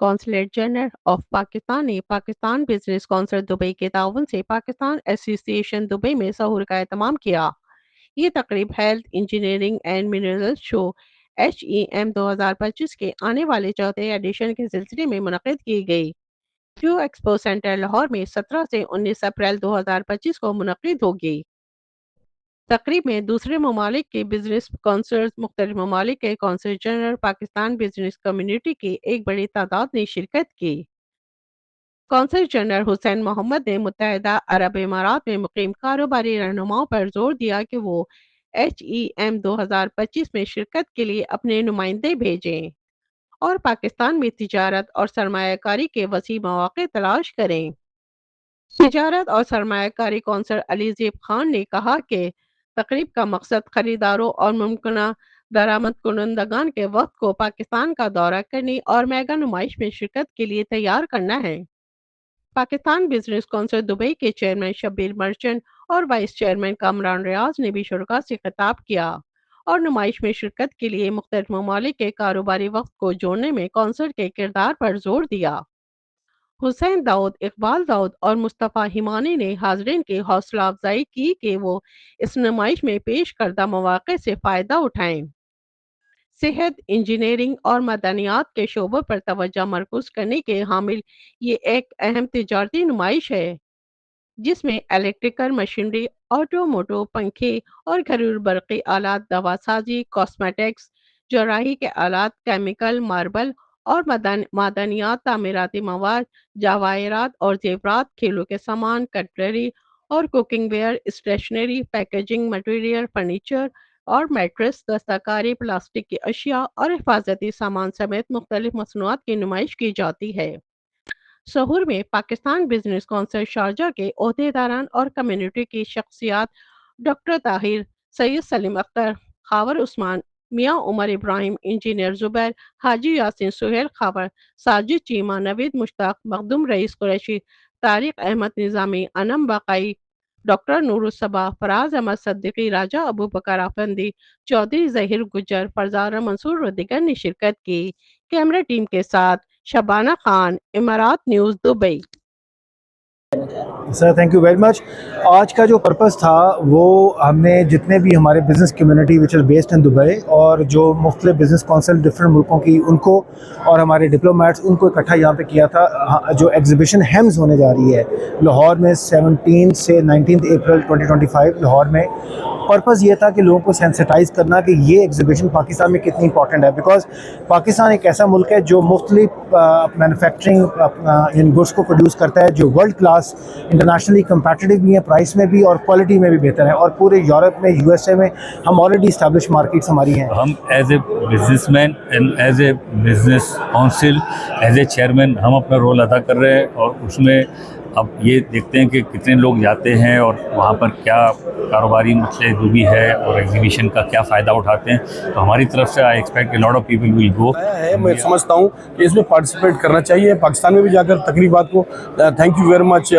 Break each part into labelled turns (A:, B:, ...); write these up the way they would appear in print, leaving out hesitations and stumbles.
A: Consulate general of Pakistan ने Pakistan business council Dubai के ताउन से पाकिस्तान एसोसिएशन दुबई में सहूर का एहतमाम किया। ये तकरीब health engineering and mineral show HEM 2025 के आने वाले चौथे एडिशन के सिलसिले में मुनक़िद की गई। क्यू एक्सपो सेंटर लाहौर में 17 से 19 अप्रैल 2025 को मुनक़िद होगी। तकरीब में दूसरे ममालिक के बिजनेस कौंसलर्स, मुख्तलिफ ममालिक के consul general, Pakistan business community की एक बड़ी तादाद ने शिरकत की। कौंसल जनरल हुसैन मोहम्मद ने मुत्तहिदा अरब इमारात में मुकीम कारोबारी रहनुमाओं पर जोर दिया कि वो HEM 2025 में शिरकत के लिए अपने नुमाइंदे भेजें और पाकिस्तान में तिजारत और सरमायाकारी के वसी मौक़े तलाश करें। तिजारत और सरमायाकारी कौंसल अलीज़ेब खान ने कहा कि तकरीब का मकसद खरीदारों और मुमकिना दरामद कुनंदगान के वक्त को पाकिस्तान का दौरा करने और मेगा नुमाइश में शिरकत के लिए तैयार करना है। पाकिस्तान बिजनेस कौंसिल दुबई के चेयरमैन शब्बीर मर्चेंट और वाइस चेयरमैन कामरान रियाज ने भी शुरा से खिताब किया और नुमाइश में शिरकत के लिए मुख्तलिफ ममालिक के कारोबारी वक्त को जोड़ने में कौंसिल के किरदार पर जोर दिया। हुसैन दाऊद, इकबाल दाऊद और मुस्तफ़ा हिमानी ने हाज़रीन की हौसला अफजाई की कि वो इस नुमाइश में पेश करदा मौक़े से फ़ायदा उठाएं। सेहत, इंजीनियरिंग और मदनियात के शोबों पर तवज्जो मरकूज़ करने के हामिल ये एक अहम तिजारती नुमाइश है जिसमें इलेक्ट्रिकल मशीनरी, ऑटोमोटिव, पंखे और घरेलू बरक़ी आलात, दवासाजी, कॉस्मेटिक्स, जराही के आलात, केमिकल, मार्बल और मादनियात, तामीराती मवाद, जवाहिरात और जेवरात, खेलों के सामान, कटलरी और cooking ware, stationery, packaging material, furniture और मैट्रेस, दस्तकारी, प्लास्टिक की अशिया और हिफाजती सामान समेत मुख्तलिफ मसनूआत की नुमाइश की जाती है। सहूर में पाकिस्तान बिजनेस कौंसिल शारजा के ओहदेदारान और कम्युनिटी की शख्सियात doctor Tahir, Syed Saleem Akhtar, Khawar Usman, Mian Umar Ibrahim, engineer Zubair, Haji Yasin, Suhail Khawar, Sajid Cheema, Naveed Mushtaq, Makhdoom Rais Qureshi, Tariq Ahmed Nizami, Anam Bakai, doctor Noorussaba, Faraz Ahmed Siddiqui, Raja Abu Bakar Afandi, Chaudhry Zaheer Gujjar, Farzana Mansoor और दिगर ने शिरकत की। कैमरा टीम के साथ शबाना खान, इमारात news, Dubai.
B: Sir thank you very much. आज का जो पर्पस था वो हमने जितने भी हमारे business community which is based in Dubai और जो मुख्तलिफ बिज़नेस कौंसिल डिफरेंट मुल्कों की उनको और हमारे डिप्लोमेट्स उनको इकट्ठा यहाँ पे किया था। जो एग्जीबिशन हेम्स होने जा रही है लाहौर में 17 से 19 अप्रैल 2025 लाहौर में। पर्पस ये था कि लोगों को सेंसिटाइज़ करना कि ये एग्जीबिशन पाकिस्तान में कितनी इंपॉर्टेंट है, बिकॉज पाकिस्तान एक ऐसा मुल्क है जो मुख्तलिफ मैन्युफैक्चरिंग इन गुड्स को प्रोड्यूस करता है जो वर्ल्ड क्लास इंटरनेशनली कंपेटिटिव भी है, प्राइस में भी और क्वालिटी में भी बेहतर है। और पूरे यूरोप में, USA में हम ऑलरेडी इस्टेब्लिश मार्केट्स हमारी हैं।
C: हम as a businessman and as a business council, as a chairman हम अपना रोल अदा कर रहे हैं और उसमें अब ये देखते हैं कि कितने लोग जाते हैं और वहाँ पर क्या कारोबारी मसले जो भी है और एग्जीबिशन का क्या फ़ायदा उठाते हैं। तो हमारी तरफ से I expect lot of people will go.
D: मैं समझता हूँ कि इसमें पार्टिसिपेट करना चाहिए पाकिस्तान में भी जाकर तकरीबात को। Thank you very much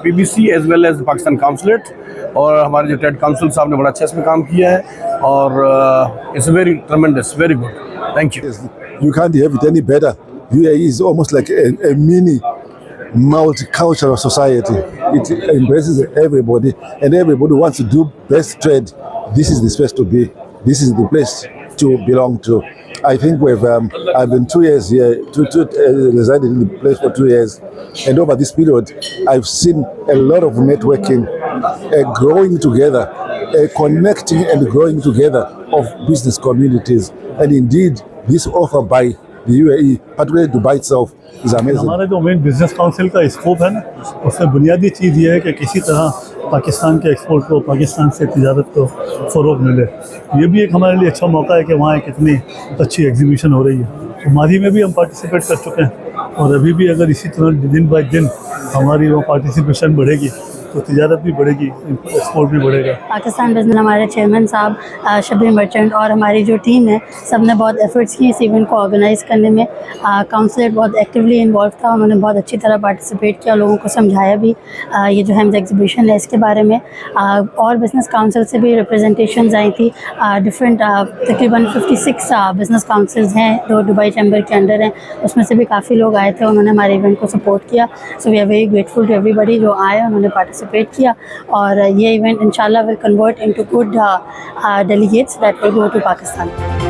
D: PBC as well as Pakistan consulate और हमारे जो टेड काउंसिल साहब ने बड़ा अच्छा इसमें काम किया है और it's very ट्रेमेंडस, very good, thank you.
E: You can't have it any better. UAE is almost like a mini multicultural society. It embraces everybody and everybody wants to do best trade. This is the space to be. This is the place to belong to. I think I've been 2 years here, resided in the place for 2 years, and over this period I've seen a lot of networking, growing together, connecting and growing together of business communities, and indeed this offer by the UAE, particularly Dubai itself, is amazing.
F: हमारा जो main business council का scope है ना, उसमें बुनियादी चीज़ ये है कि किसी तरह पाकिस्तान के एक्सपोर्ट को, पाकिस्तान से तिजारत को फ़रोग़ मिले। ये भी एक हमारे लिए अच्छा मौका है कि वहाँ एक इतनी अच्छी एग्जीबिशन हो रही है। तो मादी में भी हम पार्टिसिपेट कर चुके हैं और अभी भी अगर इसी तरह दिन बाय दिन हमारी वो पार्टिसिपेशन बढ़ेगी तो तिजारत भी बढ़ेगी, एक्सपोर्ट भी बढ़ेगा।
G: पाकिस्तान बिजनेस हमारे चेयरमैन साहब शबीर मर्चेंट और हमारी जो टीम है सब ने बहुत एफर्ट्स किए इस इवेंट को ऑर्गेनाइज़ करने में। काउंसलेट बहुत एक्टिवली इन्वॉल्व था, उन्होंने बहुत अच्छी तरह पार्टिसिपेट किया, लोगों को समझाया भी ये जो हैम्स एग्जीबिशन है इसके बारे में। और बिज़नेस काउंसिल से भी रिप्रेजेंटेशंस आई थी, डिफरेंट तकरीबन 56 बिज़नेस काउंसिल्स हैं जो दुबई चैम्बर के अंडर हैं, उसमें से भी काफ़ी लोग आए थे, उन्होंने हमारे इवेंट को सपोर्ट किया। So we are very grateful to everybody जो आए, उन्होंने पार्टिसिपेट किया और ये इवेंट इंशाल्लाह will convert into good delegates that will go to Pakistan.